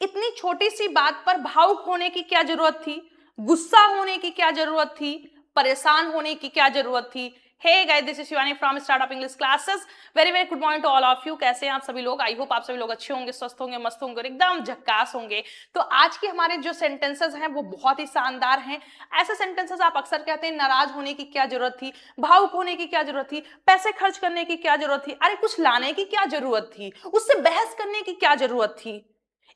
इतनी छोटी सी बात पर भावुक होने की क्या जरूरत थी, गुस्सा होने की क्या जरूरत थी, परेशान होने की क्या जरूरत थी। Hey guys, this is Shivani from startup English classes. Very very good morning to all of you. कैसे हैं आप सभी लोग? आई होप आप सभी लोग अच्छे होंगे, स्वस्थ होंगे, मस्त होंगे और एकदम झक्कास होंगे। तो आज के हमारे जो सेंटेंसेस हैं वो बहुत ही शानदार हैं। ऐसे सेंटेंसेस आप अक्सर कहते हैं, नाराज होने की क्या जरूरत थी, भावुक होने की क्या जरूरत थी, पैसे खर्च करने की क्या जरूरत थी, अरे कुछ लाने की क्या जरूरत थी, उससे बहस करने की क्या जरूरत थी,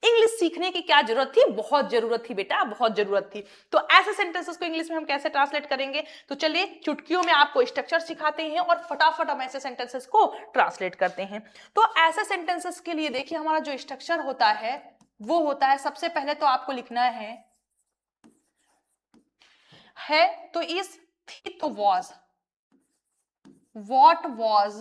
इंग्लिश सीखने की क्या जरूरत थी, बहुत जरूरत थी बेटा, बहुत जरूरत थी। तो ऐसे सेंटेंसेस को इंग्लिश में हम कैसे ट्रांसलेट करेंगे? तो चलिए चुटकियों में आपको स्ट्रक्चर सिखाते हैं और फटाफट हम ऐसे सेंटेंसेस को ट्रांसलेट करते हैं। तो ऐसे सेंटेंसेस के लिए देखिए हमारा जो स्ट्रक्चर होता है वो होता है, सबसे पहले तो आपको लिखना है तो इज, थी तो was, what was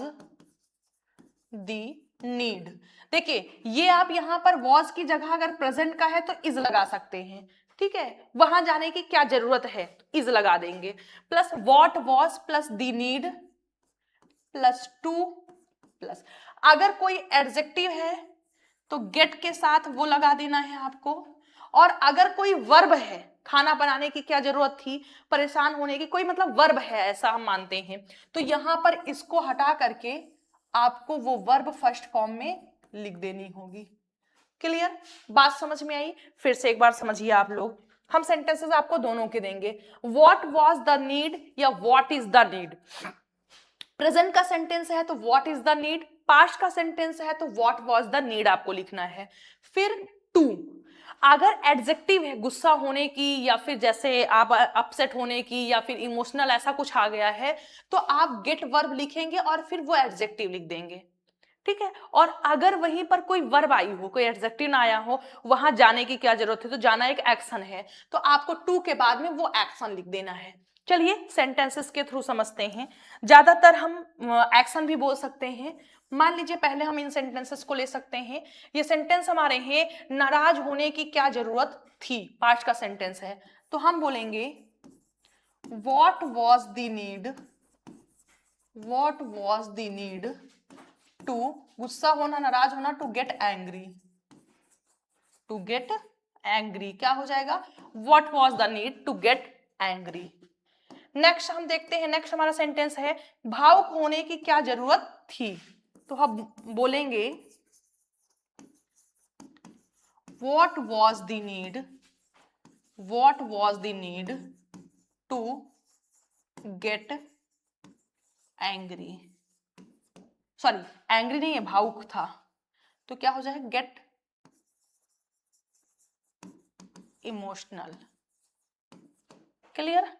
the need. देखिए ये आप यहां पर वॉज की जगह अगर प्रेजेंट का है तो इज लगा सकते हैं, ठीक है। वहां जाने की क्या जरूरत है, इज लगा देंगे, plus what was plus the need plus two plus, अगर कोई एडजेक्टिव है तो गेट के साथ वो लगा देना है आपको, और अगर कोई वर्ब है, खाना बनाने की क्या जरूरत थी, परेशान होने की, कोई मतलब वर्ब है ऐसा हम मानते हैं, तो यहां पर इसको हटा करके आपको वो वर्ब फर्स्ट फॉर्म में लिख देनी होगी। क्लियर? बात समझ में आई? फिर से एक बार समझिए आप लोग। हम सेंटेंसेस आपको दोनों के देंगे, व्हाट वाज द नीड या what is the need. Present का सेंटेंस है तो what is the need, past का सेंटेंस है तो व्हाट वाज द नीड आपको लिखना है। फिर टू, अगर एडजेक्टिव है गुस्सा होने की या फिर जैसे आप अपसेट होने की या फिर इमोशनल ऐसा कुछ आ गया है तो आप गेट वर्ब लिखेंगे और फिर वो एडजेक्टिव लिख देंगे, ठीक है। और अगर वहीं पर कोई वर्ब आई हो, कोई एडजेक्टिव ना आया हो, वहां जाने की क्या जरूरत है, तो जाना एक एक्शन है तो आपको टू के बाद में वो एक्शन लिख देना है। चलिए सेंटेंसेस के थ्रू समझते हैं। ज्यादातर हम एक्शन भी बोल सकते हैं। मान लीजिए पहले हम इन सेंटेंसेस को ले सकते हैं। ये सेंटेंस हमारे हैं, नाराज होने की क्या जरूरत थी, पास्ट का सेंटेंस है, तो हम बोलेंगे what was the need, what was the need to, गुस्सा होना, नाराज होना, to get angry, to get angry क्या हो जाएगा, what was the need to get angry. Next हम देखते हैं, नेक्स्ट हमारा सेंटेंस है, भावुक होने की क्या जरूरत थी, तो हम बोलेंगे what was the need, what was the need to get angry, sorry angry नहीं है, भावुक था, तो क्या हो जाएगा, गेट इमोशनल। क्लियर?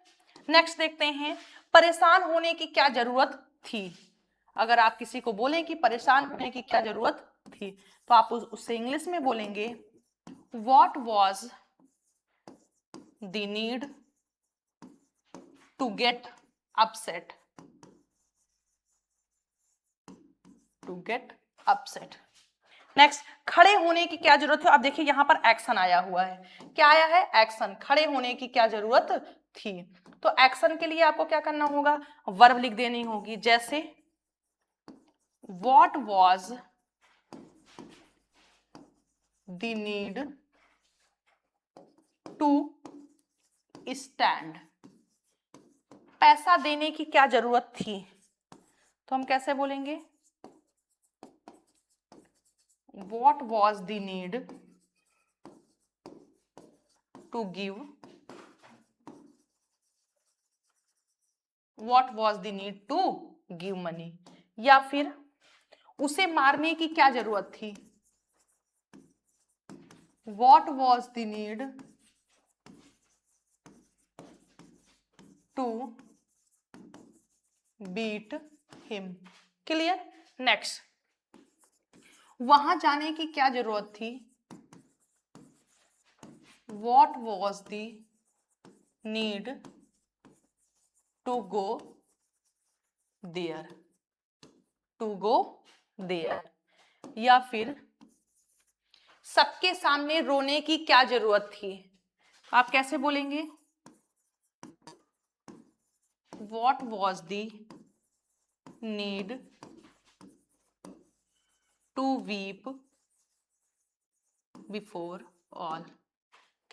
नेक्स्ट देखते हैं, परेशान होने की क्या जरूरत थी। अगर आप किसी को बोलें कि परेशान होने की क्या जरूरत थी तो आप उससे इंग्लिश में बोलेंगे what was the need to get upset, to get upset. Next, खड़े होने की क्या जरूरत है। अब देखिए यहां पर एक्शन आया हुआ है, क्या आया है, एक्शन। खड़े होने की क्या जरूरत थी, तो एक्शन के लिए आपको क्या करना होगा, वर्ब लिख देनी होगी, जैसे what was the need to stand, पैसा देने की क्या जरूरत थी, तो हम कैसे बोलेंगे what was the need to give, what was the need to give money, या फिर उसे मारने की क्या जरूरत थी, what was the need to beat him. Clear? Next, वहां जाने की क्या जरूरत थी, what was the need to go there, to go there, या फिर सबके सामने रोने की क्या जरूरत थी, आप कैसे बोलेंगे what was the need to weep before all.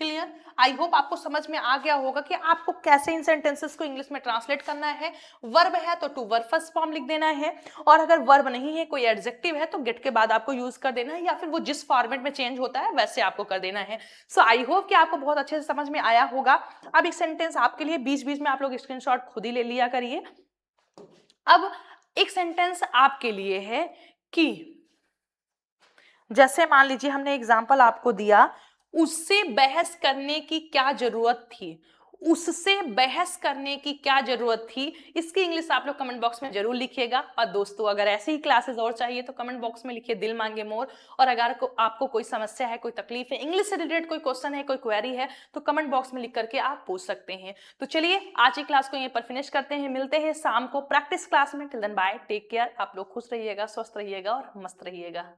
Clear? I hope आपको समझ में आ गया होगा कि आपको कैसे इन सेंटेंसेस को इंग्लिश में ट्रांसलेट करना है। वर्ब है तो टू वर्ब फर्स्ट फॉर्म लिख देना है, और अगर वर्ब नहीं है, कोई एडजेक्टिव है, तो गेट के बाद आपको यूज कर देना है, या फिर वो जिस फॉर्मेट में चेंज होता है वैसे आपको कर देना है। सो आई होप कि आपको बहुत अच्छे से समझ में आया होगा। अब एक सेंटेंस आपके लिए, बीच बीच में आप लोग स्क्रीनशॉट खुद ही ले लिया करिए। अब एक सेंटेंस आपके लिए है कि जैसे मान लीजिए हमने एग्जाम्पल आपको दिया, उससे बहस करने की क्या जरूरत थी, उससे बहस करने की क्या जरूरत थी, इसकी इंग्लिश आप लोग कमेंट बॉक्स में जरूर लिखिएगा। और दोस्तों अगर ऐसी ही क्लासेस और चाहिए तो कमेंट बॉक्स में लिखिए दिल मांगे मोर। और अगर आपको कोई समस्या है, कोई तकलीफ है, इंग्लिश से रिलेटेड कोई क्वेश्चन है, कोई क्वेरी है, तो कमेंट बॉक्स में लिख करके आप पूछ सकते हैं। तो चलिए आज की क्लास को यहीं पर फिनिश करते हैं, मिलते हैं शाम को प्रैक्टिस क्लास में। Till then bye, take care. आप लोग खुश रहिएगा, स्वस्थ रहिएगा और मस्त रहिएगा।